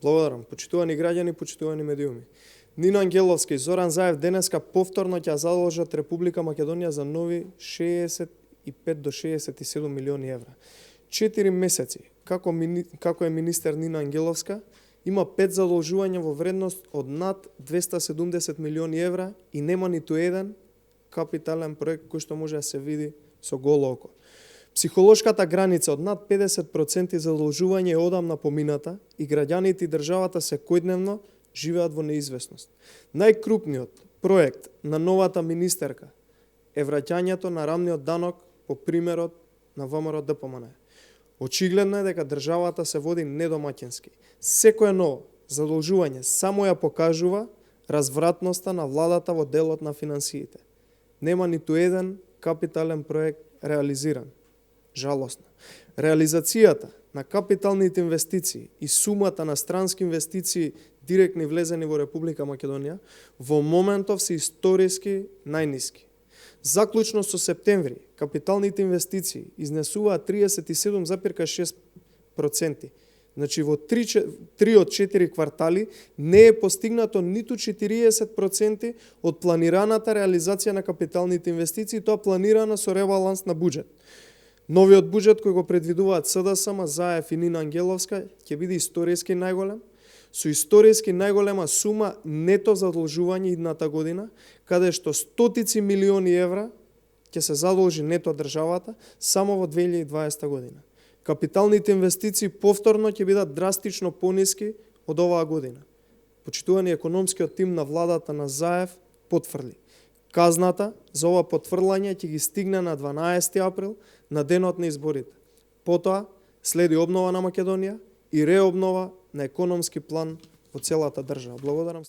Благодарам. Почитувани граѓани, почитувани медиуми. Нина Ангеловска и Зоран Заев денеска повторно ќе задолжат Република Македонија за нови 65 до 67 милиони евра. 4 месеци, како е министер Нина Ангеловска, има 5 задолжувања во вредност од над 270 милиони евра и нема ниту еден капитален проект кој што може да се види со голо око. Психолошката граница од над 50% задолжување е одамна помината и граѓаните и државата секојдневно живеат во неизвестност. Најкрупниот проект на новата министерка е враќањето на рамниот данок по примерот на ВМРО ДПМН. Очигледно е дека државата се води недомаќински. Секое ново задолжување само ја покажува развратноста на владата во делот на финансиите. Нема ниту еден капитален проект реализиран. Жалосно. Реализацијата на капиталните инвестиции и сумата на странски инвестиции директни влезени во Република Македонија во моментов се историски најниски. Заклучно со септември, капиталните инвестиции изнесуваат 37,6%. Значи во 3 од 4 квартали не е постигнато ниту 40% од планираната реализација на капиталните инвестиции, тоа планирана со ребаланс на буџет. Новиот буџет кој го предвидуваат СДСМ, Заев и Нина Ангеловска ќе биде историски најголем, со историски најголема сума нето задолжување идната година, каде што стотици милиони евра ќе се задолжи нето државата само во 2020 година. Капиталните инвестиции повторно ќе бидат драстично пониски од оваа година. Почитувани економскиот тим на владата на Заев потврди. Казната за ова потврлање ќе ги стигне на 12 април, на денот на изборите. Потоа следи обнова на Македонија и реобнова на економски план во целата држава. Благодарам.